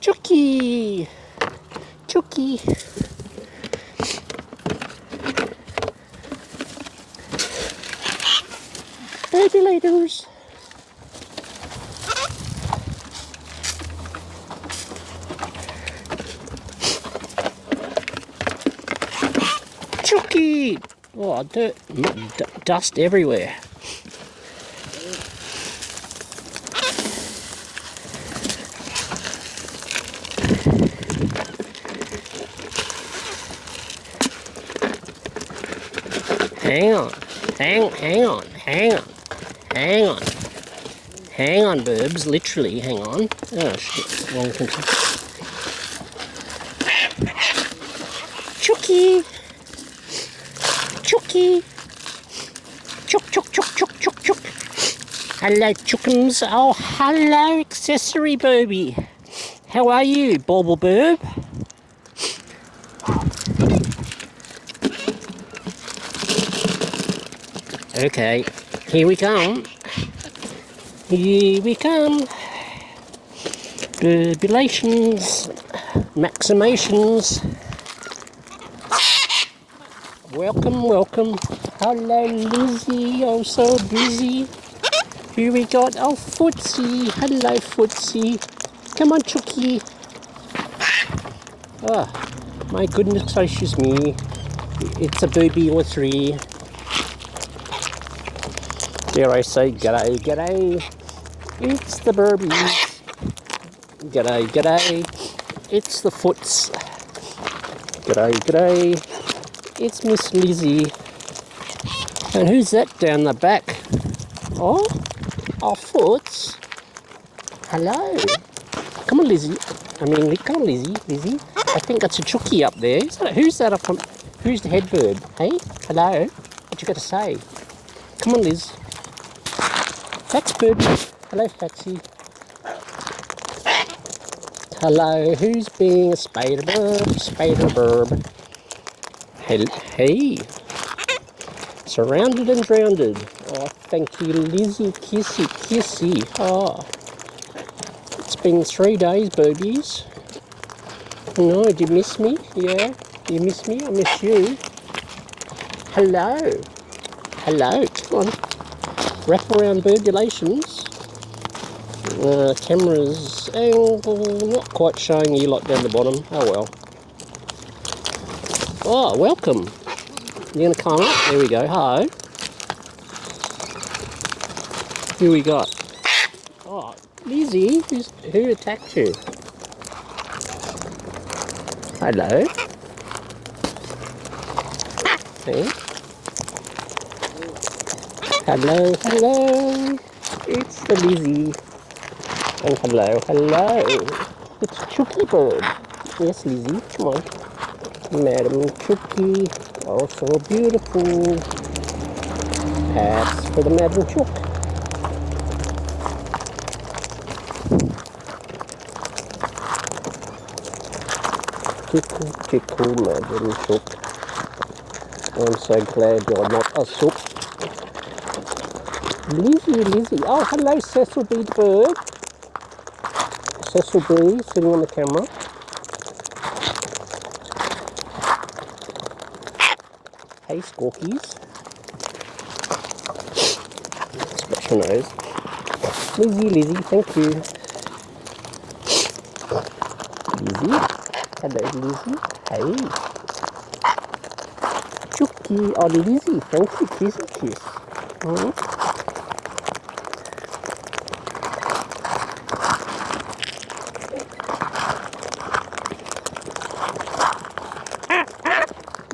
Chucky! Chucky! Regulators! Chucky! Oh, dirt, dust everywhere. Hang on, hang on, Birbs, literally, hang on. Oh shit, wrong control. Chucky! Chucky! Chuck. Hello, Chookums. Oh, hello, accessory Birbie. How are you, Bauble Birb? Okay, here we come. Here we come. Birbulations, maximations. Welcome. Hello, Lizzie. Oh, so busy. Here we got, oh, Footsie. Hello, Footsie. Come on, Chucky. Oh, my goodness gracious me. It's a baby or three. Dare I say, g'day. It's the Birbies. G'day. It's the Foots. G'day. It's Miss Lizzie. And who's that down the back? Oh, Foots. Hello. Come on, Lizzie. Come on, Lizzie. I think that's a Chucky up there. Who's that up on? Who's the head bird? Hey, hello. What you got to say? Come on, Liz. That's Birbie. Hello, Fatsy. Hello, who's being a spider birb? Hey. Surrounded and drowned. Oh, thank you, Lizzie. Kissy. Oh. It's been 3 days, Birbies. No, did you miss me? Yeah? You miss me? I miss you. Hello. Come on. Wrap around birbulations. Camera's angle not quite showing you lot down the bottom. Oh well. Oh, welcome. You're gonna come up? There we go. Hi. Who we got? Oh, Lizzie. Who attacked you? Hello. Hey. Hello. It's the Lizzie. And hello. It's Chucky Bird. Yes, Lizzie. Come on. Madam Chucky. Oh, so beautiful. Pass for the Madam Chook. Tickle, Madam Chook. I'm so glad you're not a sook. Lizzie. Oh, hello, Cecil B. the bird. Cecil B. sitting on the camera. Hey, Squawkies. Scratch your nose. Lizzie, thank you. Lizzie. Hello, Lizzie. Hey. Chucky. Oh, Lizzie, thank you. Kiss.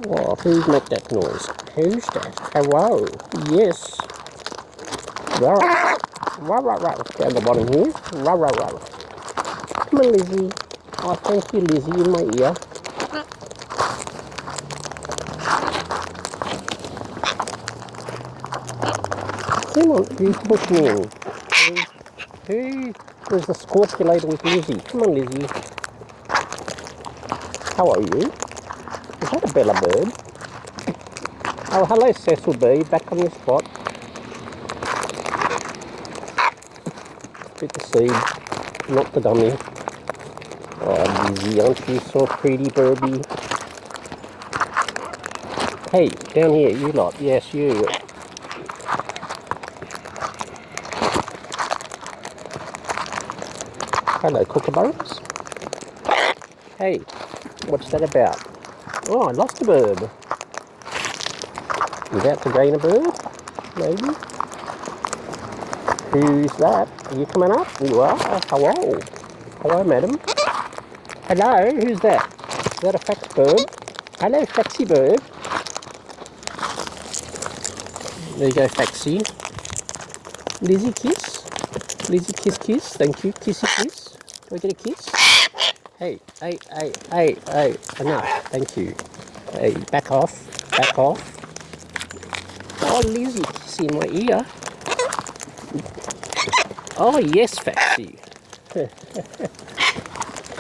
Oh, who make that noise? Who's that? Hello. Yes. Wow. Down the bottom here. Wow. Come on, Lizzie. Oh, thank you, Lizzie, in my ear. Come on, who's pushing in? Who was the squawkulator with Lizzie? Come on, Lizzie. How are you? Is that a Bella bird? Oh, hello, Cecil B. Back on your spot. Bit the seed, not the dummy. Oh, Lizzie, aren't you so pretty, Birbie? Hey, down here, you lot. Yes, you. Hello, kookaburras. Hey, what's that about? Oh, I lost a bird. You about to gain a bird? Maybe? Who's that? Are you coming up? You are? Oh, hello. Hello, madam. Hello, who's that? Is that a fax bird? Hello, faxy bird. There you go, faxy. Lizzie, kiss. Lizzie, kiss, kiss. Thank you. Kissy, kiss. Do I get a kiss? Hey, hey, hey, hey, hey. Enough. Thank you. Hey, back off. Back off. Oh, Lizzie, kissy in my ear. Oh, yes, faxy.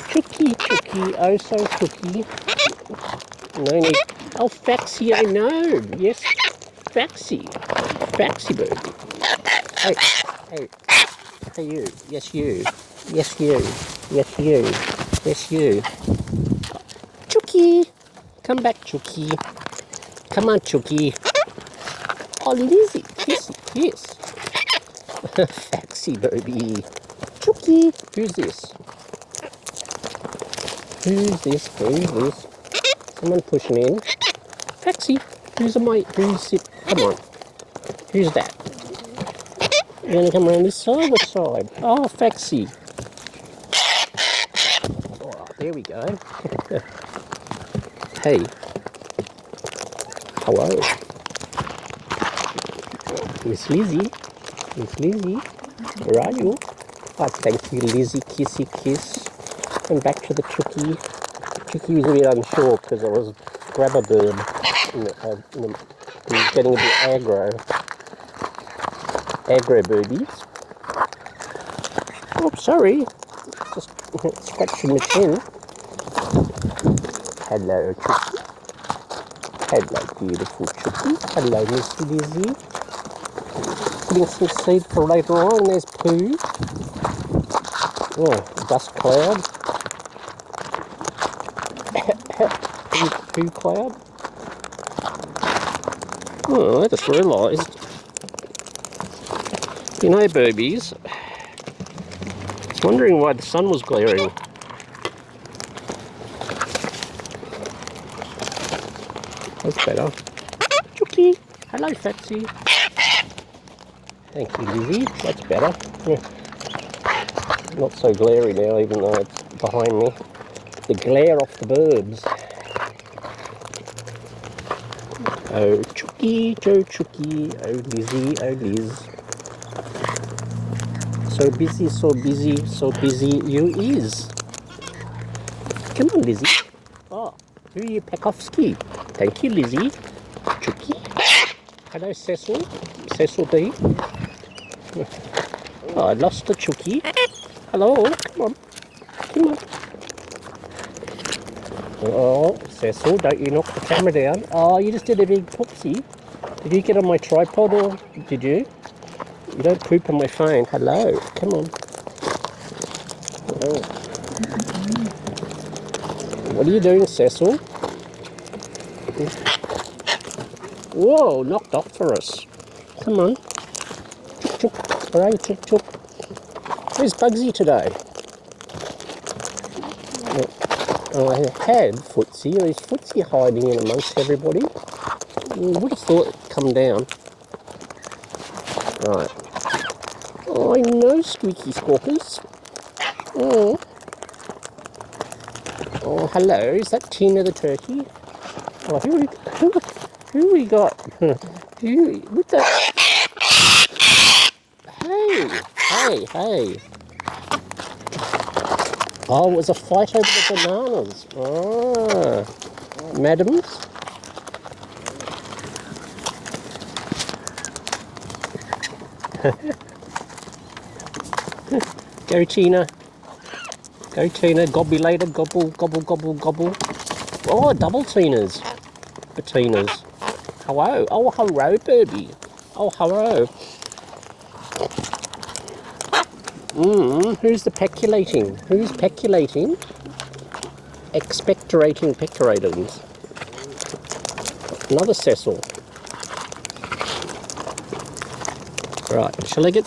Chooky, chooky. Oh, so chooky. No need. Oh, faxy, I know. Yes, faxy. Faxy bird. Hey, hey. Hey, you. Yes, you. Yes, you. Yes, you. Yes, you. Chooky. Come back, Chooky. Come on, Chooky. Oh, Lizzie. Kissy, kiss. Faxy baby. Chooky. Who's this? Who's this? Who's this? Someone pushing in. Faxy. Who's it? Come on. Who's that? You're gonna come around this side? What side? Oh, Faxy. Oh, there we go. Hey. Hello. Miss Lizzie. Miss Lizzie. Where are you? Oh, thank you, Lizzie. Kissy kiss. And back to the Chooky. Chooky was a bit unsure because I was grab a bird. He was getting a bit aggro. Aggro birdies. Oh, sorry. Just scratching my chin. Hello, Chooky. Hello, beautiful Chooky. Hello, Miss Lizzie. Putting some seed for later on. There's poo. Oh, dust cloud. Poo cloud. Oh, I just realised. You know, Birbies, I was wondering why the sun was glaring. That's better. Chooky. Hello, Faxy. Thank you, Lizzie. That's better. Yeah. Not so glary now, even though it's behind me. The glare off the Birbs. Oh, Chooky, Joe Chooky. Oh, Lizzie, oh, Liz. So busy, so busy, so busy you is. Come on, Lizzie. Oh, who are you, Pekowski? Thank you, Lizzie. Chooky. Hello, Cecil. Cecil B. Oh, I lost the Chooky. Hello, come on. Come on. Oh, Cecil, don't you knock the camera down. Oh, you just did a big poopsie. Did you get on my tripod or did you? You don't poop on my phone. Hello, come on. Oh. What are you doing, Cecil? Whoa, knocked off for us. Come on. Chook, chook. All right, chook, chook. Where's Bugsy today? Oh, I had Footsie. Is Footsie hiding in amongst everybody? Would have thought it'd come down. Right. Oh, I know, squeaky squawkers. Oh. Oh, hello. Is that Tina the turkey? Oh, who we got? What the? Hey. Oh, it was a fight over the bananas. Ah, madams. Go, Tina. Go, Tina. Gobulator. Gobble, gobble, gobble, gobble. Oh, double Tinas. Betinas. Hello. Oh, hello, Birbie. Oh, hello. Who's the peculating? Who's peculating? expectorating pectorators. Another Cecil. Right, shall I get